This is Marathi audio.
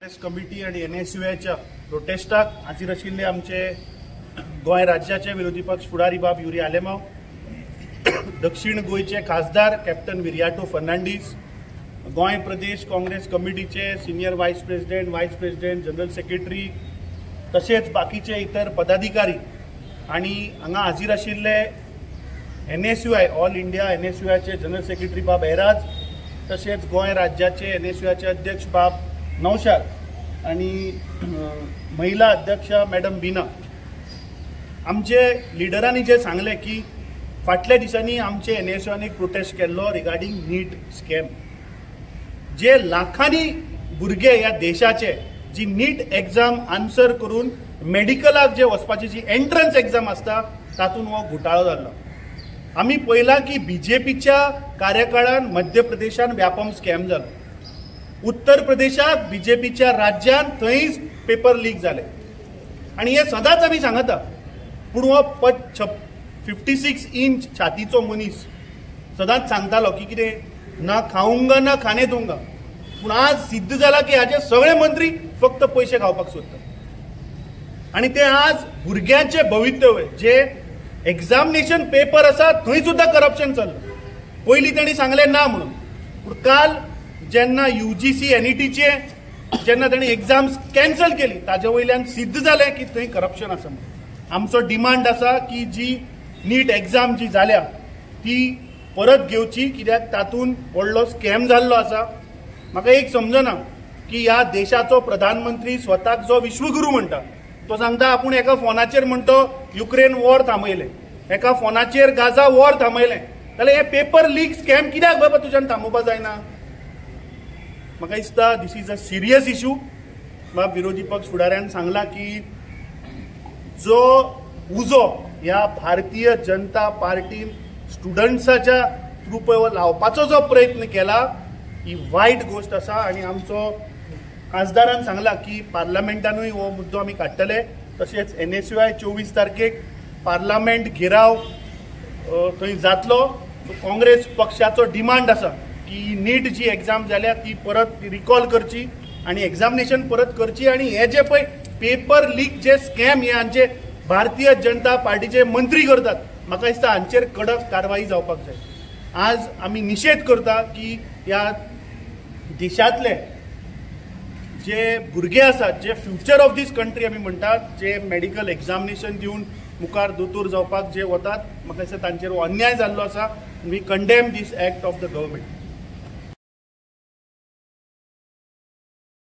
काँग्रेस कमिटी आणि NSUच्या प्रोटेस्टाक हाजीर आशिल्ले आमचे गोंय राज्याचे विरोधी पक्ष फुडारी बाब युरी आलेमांव, दक्षिण गोयचे खासदार कॅप्टन विरियाटो फर्नांडीस, गोंय प्रदेश काँग्रेस कमिटीचे senior vice president, general secretary तसेच बाकीचे इतर पदाधिकारी आणि हांगा हाजीर आशिल्ले NSUI ऑल इंडिया NSUचे जनरल सेक्रेटरी बाब एराज, तसेच गोंय राज्याचे NSUचे अध्यक्ष बाब नौशाद आणि महिला अध्यक्ष मॅडम बीना. आमचे लिडरांनी जे सांगले की फाटल्या दिसांनी आमचे NSUने एक प्रोटेस्ट केल्लो रिगार्डिंग नीट स्कॅम. जे लाखांनी भुरगे ह्या देशाचे जी नीट एग्जाम आन्सर करून मेडिकलाक जे वचपाची जी एंट्रन्स एग्जाम आसता तातूंत हो घोटाळो जाल्लो. आमी पळयला की BJPच्या कार्यकाळान मध्य प्रदेशान व्यापम स्कॅम जालो, उत्तर प्रदेशात BJPच्या राज्यान थंयच पेपर लीक जाले आणि हे सदांच आमी सांगता. पूण हो 56 इंच छातीचो मनीस सदांच सांगतालो की कितें ना खाऊंगा ना खाणे दूंगा, पूण आज सिद्ध जाला की हाचे सगळे मंत्री फक्त पैसे खावपाक सोदतात आणि ते आज भुरग्यांचे भवितव्य जे एग्जामिनेशन पेपर आसा थंय सुद्धा करप्शन चल्लां. पयलीं तांणी सांगलें ना म्हणून, पूण काल जेन्ना UGC NETचे जेन्ना तांणी एग्जाम्स कॅन्सल केली ताजे वयल्यान सिद्ध जालें की थंय करप्शन आसा म्हणून. आमचो डिमांड आसा की जी नीट एग्जाम जी जाल्या ती परत घेवची, कित्याक तातूंत व्हडलो स्कॅम जाल्लो आसा. म्हाका एक समजना की ह्या देशाचो प्रधानमंत्री स्वताक जो विश्वगुरू म्हणटा तो सांगता आपूण एका फोनाचेर म्हणतो युक्रेन वॉर थांबयलें, एका फोनाचेर गाजा वॉर थांबयलें, जाल्यार हे पेपर लीक स्कॅम कित्याक बाबा तुज्यान थांबोवपाक जायना? म्हाका दिसता दिस इज अ सिरियस इश्यू. बाब विरोधी पक्ष फुडाऱ्यान सांगला की जो उजो ह्या भारतीय जनता पार्टीन स्टुडंट्साच्या थ्रू पळय लावपाचो जो प्रयत्न केला ही वायट गोष्ट आसा आणि आमचो खासदारान सांगला की पार्लमेंटानूय हो मुद्दो आमी काडटले. तशेंच NSUI 24 तारखेक पार्लमेंट घेराव थंय जातलो. काँग्रेस पक्षाचो डिमांड आसा की नीट जी एग्जाम जाल्या ती परत रिकॉल करची आणि एग्जामिनेशन परत करची आणि हे जे पळय पेपर लीक जे स्कॅम हे हांचे भारतीय जनता पार्टीचे मंत्री करतात, म्हाका दिसता हांचेर कडक कारवाई जावपाक जाय. आज आमी निशेध करता की ह्या देशांतले जे भुरगे आसात जे फ्युचर ऑफ दीस कंट्री आमी म्हणटात, जे मेडिकल एग्जामिनेशन दिवन मुखार दोतोर जावपाक जे वतात, म्हाका दिसता तांचेर अन्याय जाल्लो आसा. We condemn this act of the government.